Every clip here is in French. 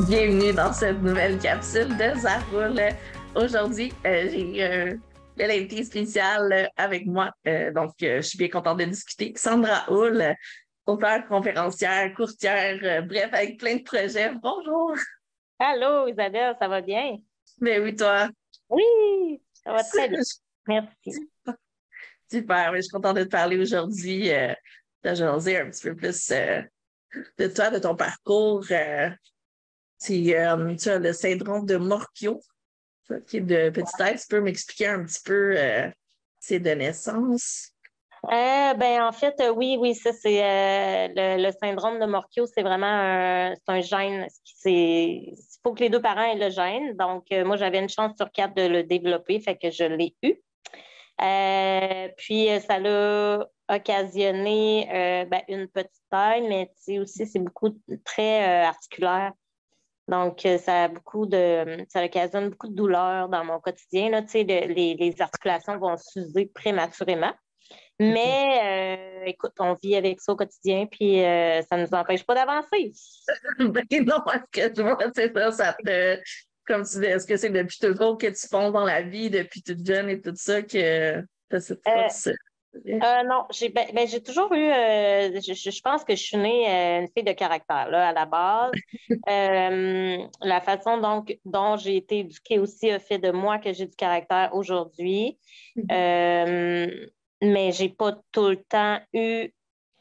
Bienvenue dans cette nouvelle capsule de Ça roule. Aujourd'hui, j'ai bel invité spécial avec moi. Je suis bien contente de discuter. Sandra Hull, auteure, conférencière, courtière, bref, avec plein de projets. Bonjour! Allô, Isabelle, ça va bien? Mais oui, toi? Oui, ça va très bien. Merci. Super, mais je suis contente de te parler aujourd'hui, de jaser un petit peu plus de toi, de ton parcours. Tu as le syndrome de Morquio, ça, qui est de petite tête. Tu peux m'expliquer un petit peu c'est de naissance? En fait, oui, ça c'est le syndrome de Morquio, c'est vraiment c'est un gène. Il faut que les deux parents aient le gène. Donc, moi, j'avais une chance sur 4 de le développer, fait que je l'ai eu. Ça l'a occasionné une petite taille, mais tu sais aussi, c'est beaucoup très articulaire. Donc, ça occasionne beaucoup de douleur dans mon quotidien. Là, tu sais, les articulations vont s'user prématurément. OK. Mais écoute, on vit avec ça au quotidien, puis ça ne nous empêche pas d'avancer. Ben non, est-ce que tu vois, c'est ça, comme tu dis, est-ce que c'est depuis toujours que tu fonces dans la vie, depuis toute jeune et tout ça, que tu as cette Euh, force? non, j'ai toujours eu, je pense que je suis née une fille de caractère, là, à la base. La façon dont j'ai été éduquée aussi a fait de moi que j'ai du caractère aujourd'hui. Euh, mais j'ai pas tout le temps eu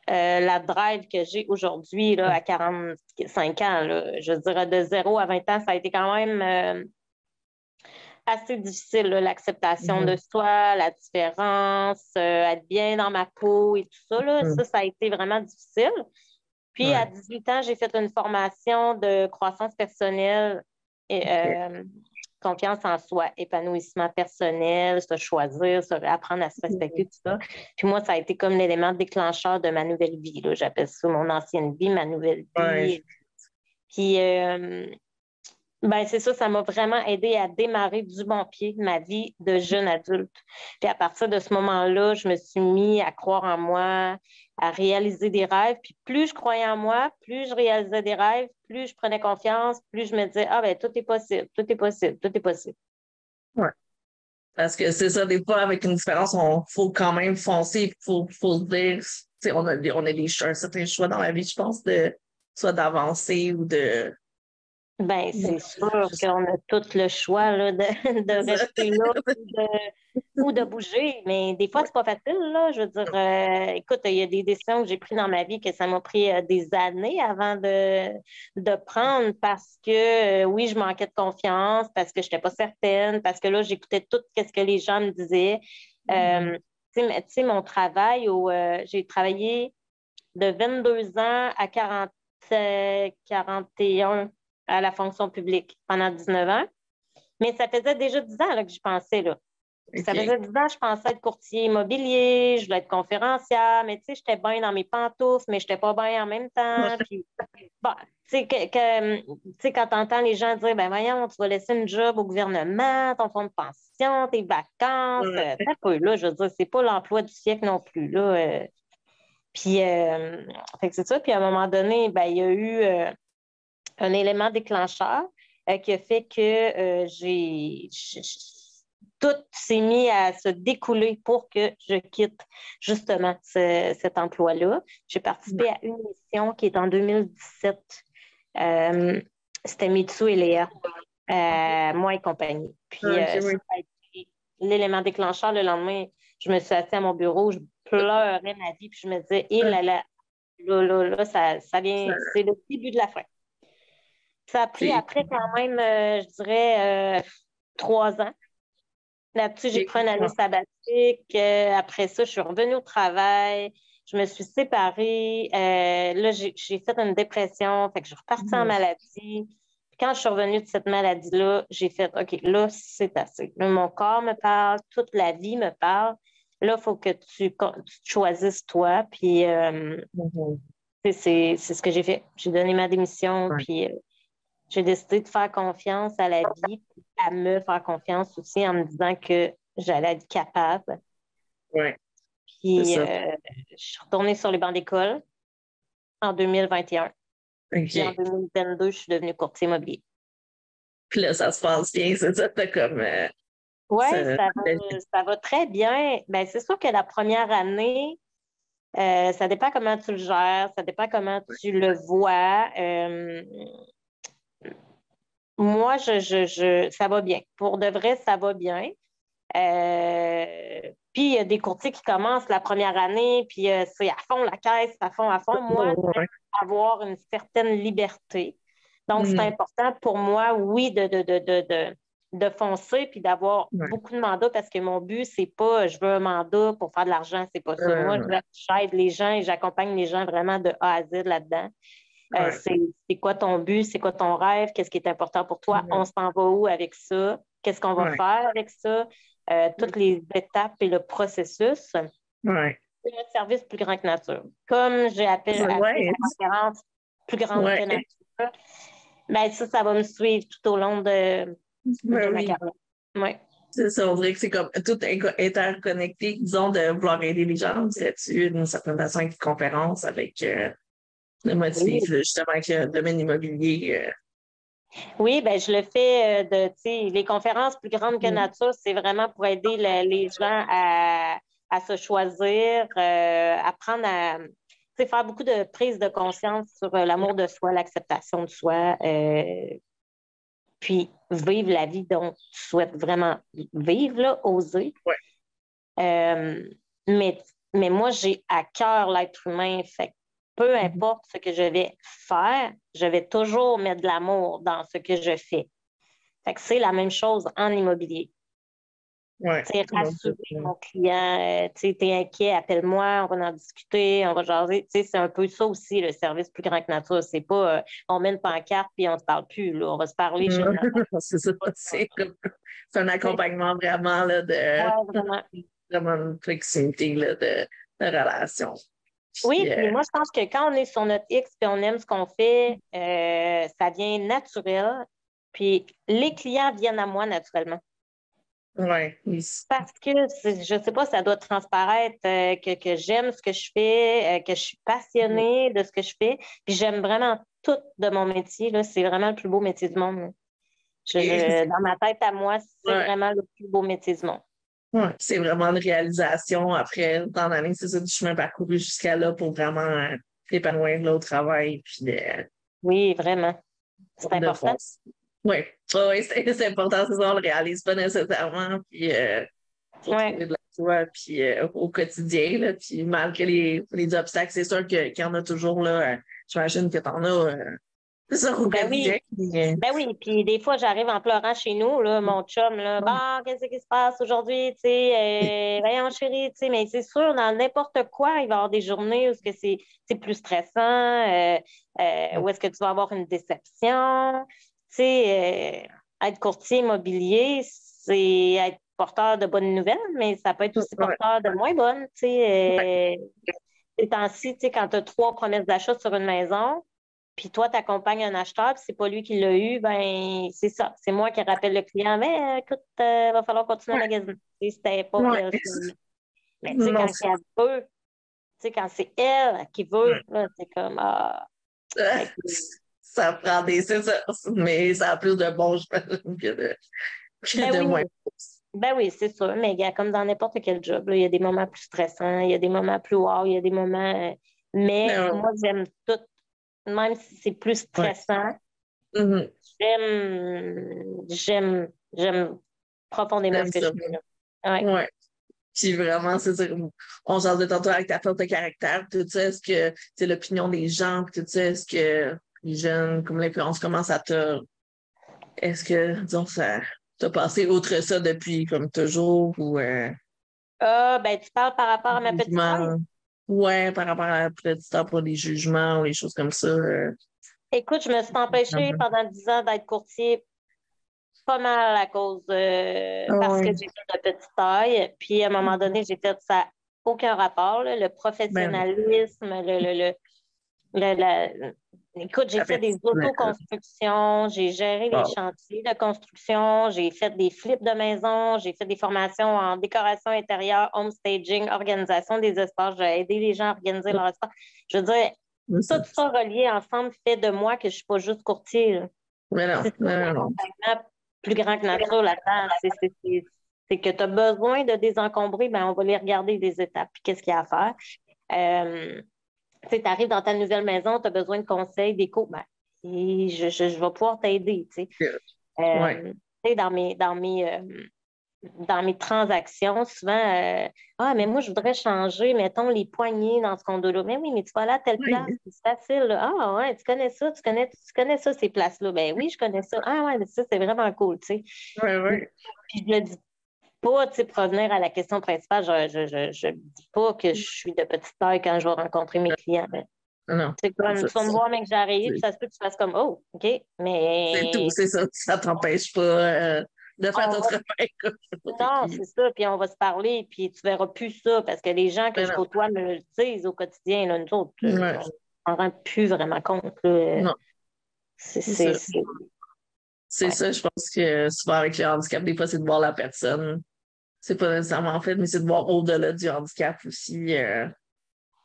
la drive que j'ai aujourd'hui là, à 45 ans. Là. Je dirais de 0 à 20 ans, ça a été quand même assez difficile, là, l'acceptation de Mhm. soi, la différence, être bien dans ma peau et tout ça. Là. Ça a été vraiment difficile. Puis à Ouais. 18 ans, j'ai fait une formation de croissance personnelle et OK. confiance en soi, épanouissement personnel, se choisir, apprendre à se respecter, tout ça. Puis moi, ça a été comme l'élément déclencheur de ma nouvelle vie. Là. J'appelle ça mon ancienne vie, ma nouvelle Ouais. vie. Puis c'est ça, ça m'a vraiment aidé à démarrer du bon pied ma vie de jeune adulte. Puis à partir de ce moment-là, je me suis mis à croire en moi, à réaliser des rêves. Puis plus je croyais en moi, plus je réalisais des rêves, plus je prenais confiance, plus je me disais, ah ben tout est possible, tout est possible, tout est possible. Ouais. Parce que c'est ça, des fois, avec une différence, on faut quand même foncer, faut se dire, tu sais, un certain choix dans la vie, je pense, soit d'avancer ou de. Ben, de- c'est sûr qu'on a tout le choix là, de, C'est de ça. rester là ou de bouger. Mais des fois, Ouais. c'est pas facile, là. Je veux dire, écoute, il y a des décisions que j'ai prises dans ma vie que ça m'a pris des années avant de prendre parce que, oui, je manquais de confiance, parce que je n'étais pas certaine, parce que là, j'écoutais tout ce que les gens me disaient. Mhm. Tu sais, mon travail, j'ai travaillé de 22 ans à 41 à la fonction publique pendant 19 ans. Mais ça faisait déjà 10 ans là, que j'y pensais. Là. Puis ça OK. faisait 10 ans que je pensais être courtier immobilier, je voulais être conférencière, mais tu sais, j'étais bien dans mes pantoufles, mais je n'étais pas bien en même temps. Puis, bon, tu sais, tu sais, quand tu entends les gens dire, ben voyons, tu vas laisser une job au gouvernement, ton fonds de pension, tes vacances, Ouais. ça peut, là, je veux dire, c'est pas l'emploi du siècle non plus, là. Puis, fait que c'est ça. Puis, à un moment donné, ben, il y a eu un élément déclencheur qui a fait que tout s'est mis à se découler pour que je quitte justement cet emploi-là. J'ai participé à une émission qui est en 2017. Euh, C'était Mitsu et Léa, moi et compagnie. Puis, OK, ça oui. a été l'élément déclencheur. Le lendemain, je me suis assise à mon bureau, je pleurais ma vie, puis je me disais, hé là, ça vient, Ça- c'est le début de la fin. Ça a pris c'est- après quand même, je dirais, 3 ans. Là-dessus, j'ai pris une année sabbatique. Après ça, je suis revenue au travail. Je me suis séparée. Là, j'ai fait une dépression. Fait que je suis repartie en Mhm. maladie. Puis quand je suis revenue de cette maladie-là, j'ai fait OK, là, c'est assez. Là, mon corps me parle, toute la vie me parle. Là, il faut que tu te choisisses toi. Puis, Mhm. c'est ce que j'ai fait. J'ai donné ma démission. Ouais. Puis, j'ai décidé de faire confiance à la vie, puis à me faire confiance aussi en me disant que j'allais être capable. Ouais. C'est Puis, ça. je suis retournée sur les bancs d'école en 2021. Puis en OK. 2022, je suis devenue courtier immobilier. Puis là, ça se passe bien, c'est ça, t'as comme Oui, ça. ça va très bien. Ben, c'est sûr que la première année, ça dépend comment tu le gères, ça dépend comment tu le vois. Moi, ça va bien. Pour de vrai, ça va bien. Puis il y a des courtiers qui commencent la première année, puis c'est à fond la caisse, à fond, à fond. Moi, j'aime Ouais. avoir une certaine liberté. Donc, c'est Mhm. important pour moi, oui, de foncer puis d'avoir Ouais. beaucoup de mandats parce que mon but, c'est pas je veux un mandat pour faire de l'argent, c'est pas ça. Moi, Euh, j'aide les gens et j'accompagne les gens vraiment de A à Z là-dedans. ouais. C'est quoi ton but, c'est quoi ton rêve, qu'est-ce qui est important pour toi, Ouais. on s'en va où avec ça, qu'est-ce qu'on va Ouais. faire avec ça, toutes les étapes et le processus. Ouais. C'est un service plus grand que nature. Comme j'ai appelé Ouais. ma conférence plus grande que Ouais. nature, ben ça va me suivre tout au long de Ben ma oui. carrière. Oui. C'est ça, on dirait que c'est comme tout interconnecté, disons, de vouloir aider les gens, dirais-tu, d'une certaine façon, avec une conférence, avec le Oui, motif, là, justement, avec le domaine immobilier. oui, ben je le fais tu sais, les conférences plus grandes que nature, c'est vraiment pour aider les gens à se choisir, apprendre à tu sais, faire beaucoup de prise de conscience sur l'amour de soi, l'acceptation de soi, puis vivre la vie dont tu souhaites vraiment vivre, là, oser. Ouais. Euh, mais, mais moi, j'ai à cœur l'être humain. Fait que peu Mhm. importe ce que je vais faire, je vais toujours mettre de l'amour dans ce que je fais. Fait que c'est la même chose en immobilier. Ouais. Tu sais, rassurer mon client, tu sais, t'es inquiet, appelle-moi, on va en discuter, on va jaser. Tu sais, c'est un peu ça aussi, le service plus grand que nature. C'est pas on met une pancarte puis on ne se parle plus, là. On va se parler chez le notaire. C'est ça, c'est un accompagnement vraiment là, de Ouais, vraiment. vraiment une proximité là, de relation. Oui, Puis, puis moi, je pense que quand on est sur notre X et on aime ce qu'on fait, ça vient naturel. Puis les clients viennent à moi naturellement. ouais, oui. Parce que je ne sais pas, ça doit transparaître que j'aime ce que je fais, que je suis passionnée de ce que je fais. Puis j'aime vraiment tout de mon métier. Là. C'est vraiment le plus beau métier du monde. Là. Dans ma tête à moi, c'est Ouais. vraiment le plus beau métier du monde. Ouais, c'est vraiment une réalisation après tant d'années, c'est ça, du chemin parcouru jusqu'à là pour vraiment t'épanouir là, au travail puis Oui, vraiment. C'est de important. force. Oui, ouais, c'est important, c'est ça, on le réalise pas nécessairement, puis faut Oui. trouver de la joie puis, au quotidien, là, puis malgré les obstacles, c'est sûr qu'il y en a toujours, là, j'imagine que t'en as, c'est ça, au Ben quotidien. oui. Puis, Ben oui, puis des fois, j'arrive en pleurant chez nous, là, mon chum, là, ouais, bah, qu'est-ce qui se passe aujourd'hui, tu sais, voyons, chérie, tu sais, mais c'est sûr, dans n'importe quoi, il va y avoir des journées où est-ce que c'est plus stressant, où est-ce que tu vas avoir une déception, tu sais, être courtier immobilier, c'est être porteur de bonnes nouvelles, mais ça peut être aussi ouais, porteur de moins bonnes, tu sais, ces temps-ci, tu sais, quand tu as 3 promesses d'achat sur une maison, puis toi, tu accompagnes un acheteur, puis c'est pas lui qui l'a eu, ben c'est ça. C'est moi qui rappelle le client, mais écoute, va falloir continuer à ouais, magasiner. Tu sais, c'était pas ouais. elle finalement. Mais tu sais, Non, quand elle veut, tu sais, quand c'est elle qui veut, là, c'est comme ça, fait que, ça prend des, c'est ça, mais ça a plus de bon, je pense, que ben de oui, moins. ben oui, c'est sûr. Mais gars, comme dans n'importe quel job, là, il y a des moments plus stressants, il y a des moments plus wow, il y a des moments. Mais Non, moi, j'aime tout, même si c'est plus ouais. stressant, Mhm. j'aime profondément J'aime ce que je ça. fais là. Ouais. Ouais. Puis vraiment, c'est ça. On parle de tantôt avec ta force de caractère, tout ça. Est-ce que c'est l'opinion des gens, tout ça? Est-ce que les jeunes, comme l'influence commence à te. Est-ce que, disons, ça t'as passé outre ça depuis comme toujours ou Ah, ben, tu parles par rapport à ma petite taille? jugement? Ouais, par rapport à peut-être temps pour les jugements ou les choses comme ça. Écoute, je me suis empêchée Vraiment. pendant 10 ans d'être courtier pas mal à cause parce que Ouais. j'étais de petite taille. Puis à un moment donné, j'ai fait ça aucun rapport, là, le Ben oui, professionnalisme, le- la- écoute, j'ai ça fait fait. des autoconstructions, j'ai géré les Wow. chantiers de construction, j'ai fait des flips de maison, j'ai fait des formations en décoration intérieure, home staging, organisation des espaces, j'ai aidé les gens à organiser leur espace. Je veux dire, C'est ça. Tout ça relié ensemble fait de moi que je suis pas juste courtier, là. Mais non, C'est tout non, non. l'accompagnement plus grand que nature là-dedans. C'est que tu as besoin de désencombrer, ben on va les regarder des étapes, puis qu'est-ce qu'il y a à faire. Tu arrives dans ta nouvelle maison, tu as besoin de conseils, d'écho, ben, et je vais pouvoir t'aider. Ouais. Tu sais, dans mes transactions, souvent, ah, mais moi, je voudrais changer, mettons, les poignées dans ce condo-là. Mais oui, mais tu vas là à telle place, Oui. c'est facile, là. Ah, ouais, tu connais ça, tu connais ça, ces places-là. Ben oui, je connais ça. Ah, ouais, mais ça, c'est vraiment cool, tu sais. Ouais, ouais. Puis je le dis pas, tu sais, pour revenir à la question principale, je dis pas que je suis de petite taille quand je vais rencontrer mes clients. Ben, Non. c'est comme, tu vas me voir, mec, que j'arrive, puis C'est ça se peut que tu fasses comme, oh, OK, c'est tout, mais c'est ça. Ça t'empêche pas de faire on ton va travail comme n'importe non, qui. c'est ça, puis on va se parler, puis tu verras plus ça, parce que les gens que Mais je non. côtoie me le disent au quotidien, là, nous autres, Ouais. on s'en rend plus vraiment compte, là. Non, C'est, c'est c'est, ça. c'est- C'est ouais. ça, je pense que souvent avec le handicap, des fois, c'est de voir la personne. C'est pas nécessairement en fait, mais c'est de voir au-delà du handicap aussi.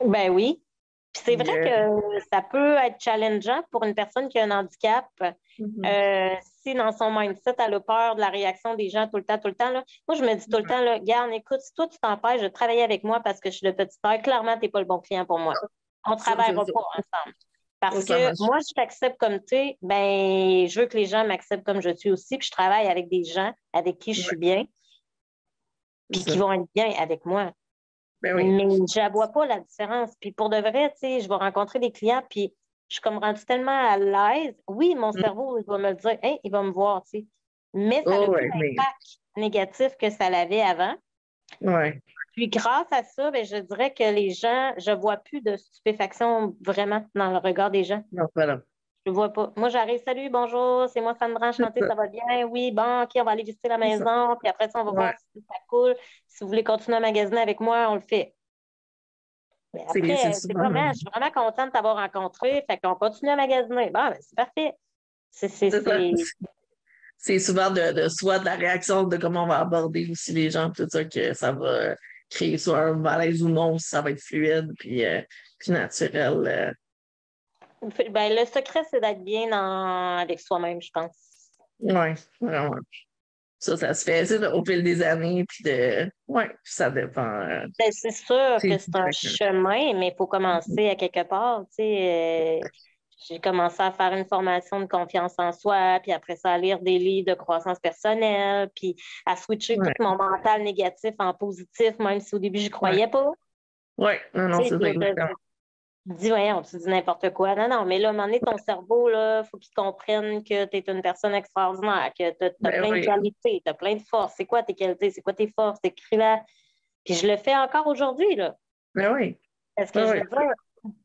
Ben oui. Puis c'est Puis, vrai que ça peut être challengeant pour une personne qui a un handicap. mhm. Si dans son mindset, elle a peur de la réaction des gens tout le temps, là. Moi, je me dis tout le temps, là, garde, écoute, si toi, tu t'empêches de travailler avec moi parce que je suis de petite taille, clairement, tu n'es pas le bon client pour moi. On ne Ça, c'est travaillera ça. pas ensemble. Ça, Parce ça que marche. moi, je t'accepte comme tu es, ben, je veux que les gens m'acceptent comme je suis aussi, puis je travaille avec des gens avec qui je Ouais, suis bien, c'est puis ça. qui vont être bien avec moi. Ben oui. Mais je ne vois pas la différence. Puis pour de vrai, tu sais, je vais rencontrer des clients, puis je suis comme rendue tellement à l'aise. Oui, mon Mm. cerveau, il va me le dire, hey, il va me voir, tu sais. Mais ça Oh, n'a plus ouais, mais l'impact négatif que ça l'avait avant. ouais. Puis grâce à ça, ben, je dirais que les gens, je ne vois plus de stupéfaction vraiment dans le regard des gens. Non, voilà. Je ne vois pas. Moi, j'arrive, salut, bonjour, c'est moi, Sandra, C'est enchantée, ça. ça va bien? Oui, bon, OK, on va aller visiter la C'est ça. maison, puis après ça, on va Ouais. voir si ça coule. Si vous voulez continuer à magasiner avec moi, on le fait. Mais C'est après, c'est souvent. comme, hein, je suis vraiment contente de t'avoir rencontré. Fait qu'on continue à magasiner. Bon, ben, c'est parfait. C'est, c'est, C'est ça. c'est... C'est souvent de soit de la réaction de comment on va aborder aussi les gens, tout ça, que ça va créer soit un malaise ou non, si ça va être fluide, puis naturel. Ben, le secret, c'est d'être bien avec soi-même, je pense. Ouais, vraiment. Ça se fait au fil des années, puis ouais, puis ça dépend. Ben, c'est sûr C'est que c'est un chacun. chemin, mais il faut commencer à quelque part. Tu sais, j'ai commencé à faire une formation de confiance en soi, puis après ça, à lire des livres de croissance personnelle, puis à switcher tout Ouais, mon mental négatif en positif, même si au début, je ouais, croyais pas. ouais, non, non, Tu sais, c'est puis ça, là, exactement. dis, voyons, tu dis n'importe quoi. Non, non, mais là, à un moment donné, ton cerveau, il faut qu'il comprenne que tu es une personne extraordinaire, que tu as Ben plein de oui, qualités, tu as plein de forces. C'est quoi tes qualités? C'est quoi tes forces? Écris-la. Puis je le fais encore aujourd'hui, là. ben oui, Parce que ben je oui, veux dire,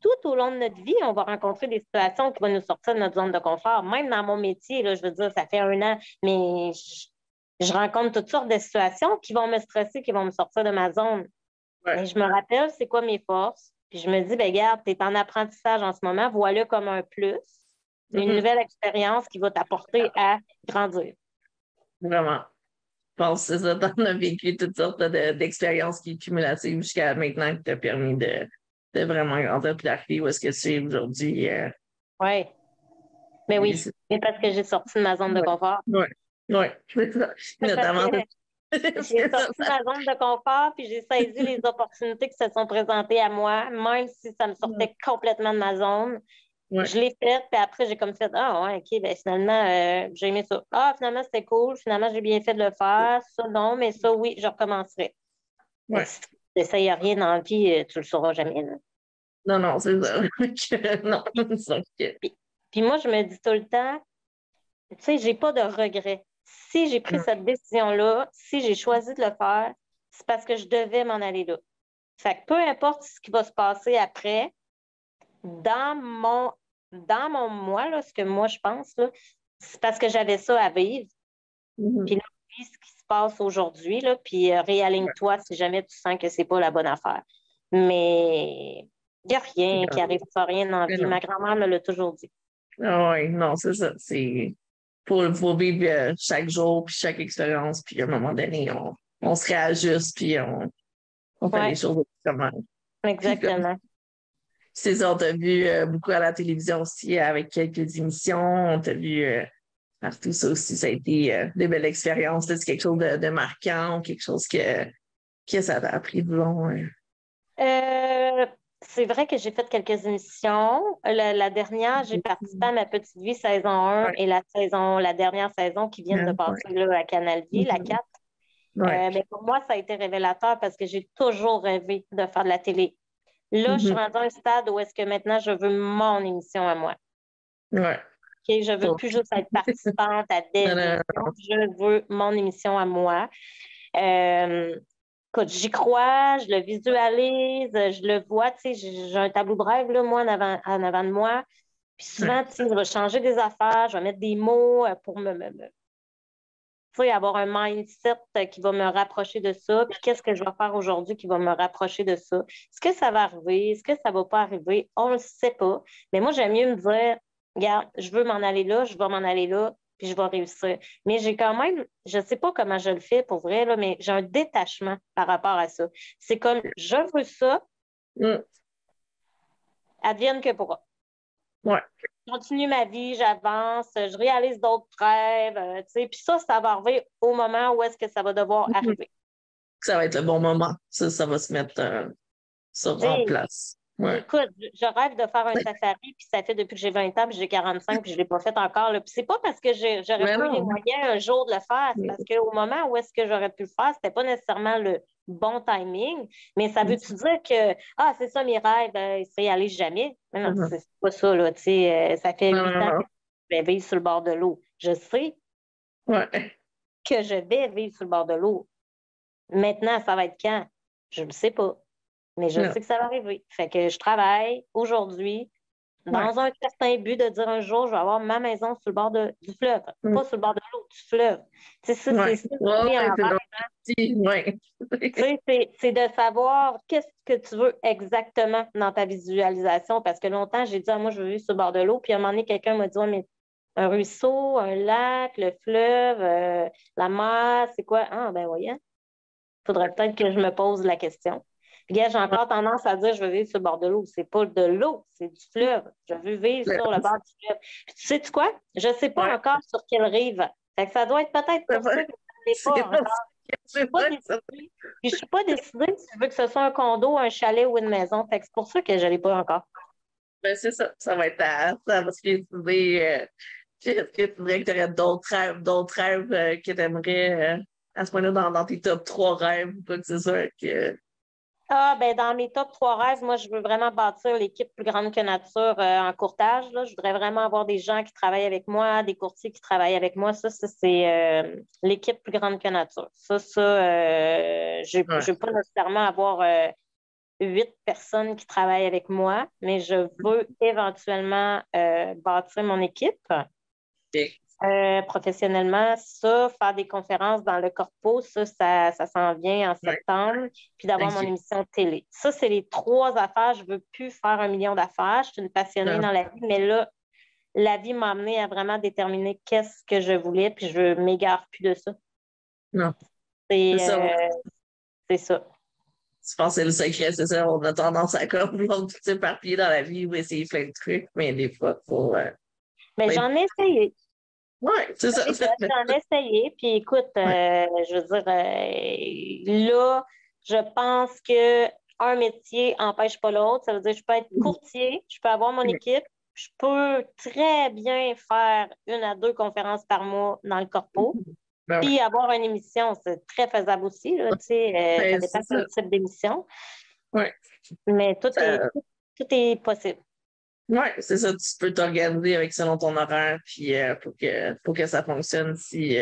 tout au long de notre vie, on va rencontrer des situations qui vont nous sortir de notre zone de confort. Même dans mon métier, là, je veux dire, ça fait 1 an, mais je rencontre toutes sortes de situations qui vont me stresser, qui vont me sortir de ma zone. ouais. Mais je me rappelle c'est quoi mes forces. Puis je me dis, ben regarde, tu es en apprentissage en ce moment, voilà comme un plus, une Mhm. nouvelle expérience qui va t'apporter à grandir. Vraiment. Je pense que c'est ça, t'en as vécu toutes sortes d'expériences qui cumulatives jusqu'à maintenant qui t'a permis de vraiment grandir puis d'arriver où est-ce que tu es aujourd'hui. Oui, mais Et oui, mais parce que j'ai sorti de ma zone de ouais, confort. ouais, ouais, c'est ça. Parce que Notamment, j'ai c'est ça, sorti de ma zone de confort, puis j'ai saisi les opportunités qui se sont présentées à moi, même si ça me sortait complètement de ma zone. ouais, Je l'ai faite, puis après, j'ai comme fait, ah ouais, OK, ben finalement, j'ai aimé ça. Ah, finalement, c'était cool. Finalement, j'ai bien fait de le faire. Ça, non, mais ça, oui, je recommencerai. Mais ouais. si tu n'essayes rien dans la vie, tu le sauras jamais, là. Non, non, c'est ça. Non, donc, Puis moi, je me dis tout le temps, tu sais, j'ai pas de regrets. Si j'ai pris cette décision-là, si j'ai choisi de le faire, c'est parce que je devais m'en aller là. Fait que peu importe ce qui va se passer après, dans mon, dans mon moi, là, ce que moi je pense, là, c'est parce que j'avais ça à vivre. Puis mhm. là, vis ce qui se passe aujourd'hui, là, puis réaligne-toi si jamais tu sens que c'est pas la bonne affaire. Mais il n'y a rien qui arrive pas rien dans la Mais vie. non. Ma grand-mère me l'a toujours dit. Ah ouais, non, c'est ça. C'est faut vivre chaque jour, puis chaque expérience, puis à un moment donné, on se réajuste, puis on fait les Oui, choses autrement. Puis comme, exactement. C'est ça, on t'a vu beaucoup à la télévision aussi avec quelques émissions. On t'a vu partout. Ça aussi, ça a été des belles expériences. C'est quelque chose de marquant ou quelque chose que ça t'a appris de long. Euh, c'est vrai que j'ai fait quelques émissions. La dernière, j'ai participé à Ma Petite Vie saison 1 Ouais, et la dernière saison qui vient de ouais. passer là, à Canal Vie, la Mhm. 4. Ouais. Mais pour moi, ça a été révélateur parce que j'ai toujours rêvé de faire de la télé. Là, je suis Mhm. rendue à un stade où est-ce que maintenant je veux mon émission à moi. Ouais. OK? Je veux Faut- plus juste être participante à des Non, non, émissions. Je veux mon émission à moi. Euh, Écoute, j'y crois, je le visualise, je le vois, tu sais, j'ai un tableau de rêve, là, moi, en avant de moi. Puis non. souvent, tu sais, je vais changer des affaires, je vais mettre des mots pour tu sais, avoir un mindset qui va me rapprocher de ça. Puis qu'est-ce que je vais faire aujourd'hui qui va me rapprocher de ça? Est-ce que ça va arriver? Est-ce que ça va pas arriver? On ne le sait pas. Mais moi, j'aime mieux me dire, regarde, je veux m'en aller là, je vais m'en aller là, puis je vais réussir. Mais j'ai quand même, je ne sais pas comment je le fais pour vrai, là, mais j'ai un détachement par rapport à ça. C'est comme, je veux ça, Mm. advienne que pourra. Ouais. Je continue ma vie, j'avance, je réalise d'autres rêves, tu sais, puis ça va arriver au moment où est-ce que ça va devoir Mhm. arriver. Ça va être le bon moment. Ça va se mettre Tu en sais, place. Ouais. écoute, je rêve de faire un safari, puis ça fait depuis que j'ai 20 ans, puis j'ai 45, puis je ne l'ai pas fait encore, là. Puis c'est pas parce que j'aurais Mais pas eu les non. moyens un jour de le faire, c'est parce qu'au moment où est-ce que j'aurais pu le faire, c'était pas nécessairement le bon timing, mais ça veut-tu dire que, ah, c'est ça mes rêves, ils se réalisent jamais? Mais non, Mhm. c'est pas ça, là, tu sais, ça fait Non, 8 non, ans non. que je vais vivre sur le bord de l'eau. Je sais Ouais. que je vais vivre sur le bord de l'eau. Maintenant, ça va être quand? Je ne sais pas. Mais je Non. sais que ça va arriver. Fait que je travaille aujourd'hui Ouais. dans un certain but de dire un jour, je vais avoir ma maison sur le bord du fleuve. Mm. Pas sur le bord de l'eau, du fleuve. C'est ça, Ouais. c'est ça, Ouais, la vie en ouais, c'est rêve. drôle. Si, ouais. Tu sais, c'est de savoir qu'est-ce que tu veux exactement dans ta visualisation. Parce que longtemps, j'ai dit, ah, moi, je veux vivre sur le bord de l'eau. Puis à un moment donné, quelqu'un m'a dit, ouais, mais un ruisseau, un lac, le fleuve, la mer, c'est quoi? Ah, ben voyons. Il faudrait peut-être que je me pose la question. Puis, gars, j'ai encore tendance à dire je veux vivre sur le bord de l'eau. C'est pas de l'eau, c'est du fleuve. Je veux vivre sur le bord du fleuve. Puis, tu sais -tu quoi? Je ne sais pas Ouais. encore sur quelle rive. Fait que ça doit être peut-être C'est pour vrai. ça que je ne l'ai C'est pas vrai. encore. Je ne suis C'est pas vrai. décidée. Puis je ne suis pas décidée si je veux que ce soit un condo, un chalet ou une maison. Fait que c'est pour ça que je ne l'ai pas encore. Ben, c'est ça. Ça va être ça va se décider. Est-ce que tu dirais que tu aurais d'autres rêves que tu aimerais à ce point-là dans tes top 3 rêves ou quoi que ce soit que. Ah, ben dans mes top 3 rêves, moi, je veux vraiment bâtir l'équipe plus grande que nature en courtage. Là. Je voudrais vraiment avoir des gens qui travaillent avec moi, des courtiers qui travaillent avec moi. Ça c'est l'équipe plus grande que nature. Ouais. Je veux pas nécessairement avoir 8 personnes qui travaillent avec moi, mais je veux éventuellement bâtir mon équipe. Ok. Professionnellement, ça, faire des conférences dans le corpo, ça s'en vient en Ouais. septembre, puis d'avoir mon Ok. émission de télé. Ça, c'est les 3 affaires. Je ne veux plus faire 1 million d'affaires. Je suis une passionnée Non. dans la vie, mais là, la vie m'a amené à vraiment déterminer qu'est-ce que je voulais, puis je ne m'égare plus de ça. Non. C'est C'est ça. c'est ça. Je pense que c'est le secret, c'est ça. On a tendance à comme vouloir tout s'éparpiller dans la vie ou essayer plein de trucs, mais des fois, faut. Mais Être- j'en ai essayé. Ouais, c'est ça. J'en ai essayé, puis écoute, Ouais. je veux dire, là, je pense que un métier n'empêche pas l'autre. Ça veut dire que je peux être courtier, je peux avoir mon équipe, je peux très bien faire 1 à 2 conférences par mois dans le corpo, Ben ouais. puis avoir une émission, c'est très faisable aussi, là, tu sais, ça Ben, dépend c'est quel ça. type d'émission, Ouais. mais Ça- tout est possible. Ouais, c'est ça. Tu peux t'organiser avec selon ton horaire, puis pour que ça fonctionne. Si,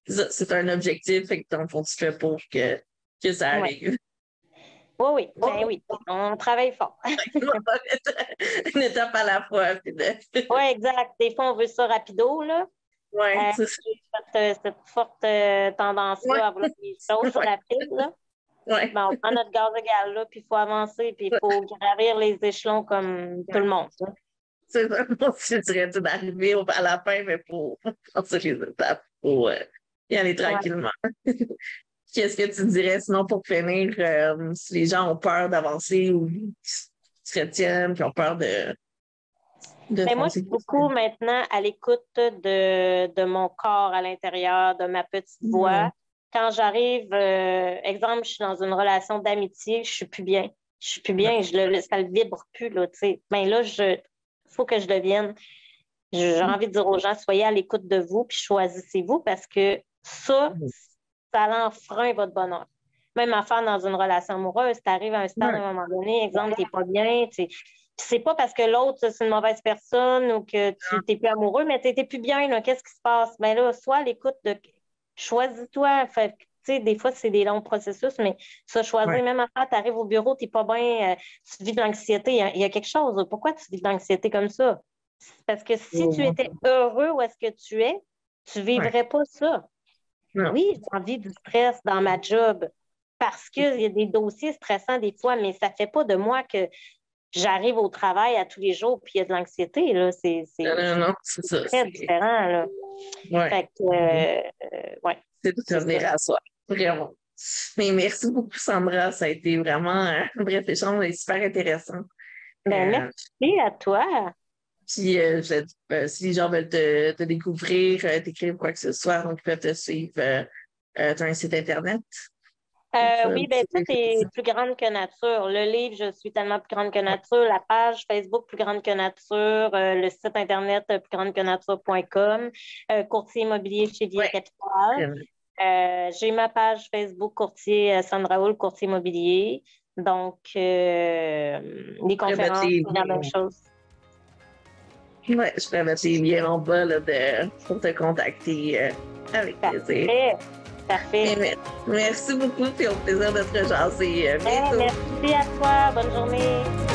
c'est ça, c'est un objectif, fait que dans le fond, tu fais pour que ça Ouais. arrive. Oui, oui, ben Oh, oui, on travaille fort. une étape à la fois. Oui, exact. Des fois, on veut ça rapido, là. Ouais, c'est ça. J'ai cette forte Ouais, tendance-là à vouloir des choses ouais, rapides, là. ouais. Ben, on prend notre gaz égal, là, puis il faut avancer, puis il faut gravir les échelons comme tout le Ouais. monde, là. C'est vraiment, je dirais, d'arriver à la fin, mais pour passer les étapes, pour y aller Ouais. tranquillement. Qu'est-ce que tu dirais sinon pour finir, si les gens ont peur d'avancer ou se retiennent, qui ont peur de Mais moi, je foncer. suis beaucoup maintenant à l'écoute de mon corps à l'intérieur, de ma petite voix. Quand j'arrive, exemple, je suis dans une relation d'amitié, je suis plus bien. Je suis plus bien, ça le vibre plus, là, tu sais. Mais là, faut que je devienne. J'ai envie de dire aux gens, soyez à l'écoute de vous, puis choisissez-vous, parce que ça l'enfreint votre bonheur. Même affaire dans une relation amoureuse, tu arrives à un stade à un moment donné, exemple, tu n'es pas bien, tu sais. C'est pas parce que l'autre, c'est une mauvaise personne ou que tu n'es plus amoureux, mais tu n'es plus bien, là. Qu'est-ce qui se passe? Bien là, sois à l'écoute de. Choisis-toi. Fait, tu sais, des fois, c'est des longs processus, mais ça, choisir, même affaire, tu arrives au bureau, tu n'es pas bien, tu vis de l'anxiété. Il y a quelque chose. Pourquoi tu vis de l'anxiété comme ça? Parce que si tu étais heureux où est-ce que tu es, tu ne vivrais pas ça. Non. Oui, j'ai envie du stress dans ma job parce qu'il y a des dossiers stressants des fois, mais ça ne fait pas de moi que j'arrive au travail à tous les jours puis il y a de l'anxiété. Là. C'est Non, c'est ça. très différent. Là. Ouais. Fait que, ouais. C'est de revenir à soi. Vraiment. Mais merci beaucoup, Sandra. Ça a été vraiment un bref échange et super intéressant. Merci à toi. Puis, si les gens veulent te découvrir, t'écrire quoi que ce soit, donc ils peuvent te suivre. Tu as un site Internet? Oui, bien, tout est plus grande que nature. Le livre, je suis tellement plus grande que nature. La page Facebook, plus grande que nature. Le site Internet, plus grande que nature.com. Courtier immobilier chez Via Capital. J'ai ma page Facebook, courtier Sandra Hull, courtier immobilier. Donc, les conférences, c'est la même chose. Oui, je peux mettre les liens en bas là, pour te contacter avec plaisir. Parfait. Merci beaucoup et au plaisir de te rejaser. Bientôt. Merci à toi. Bonne journée.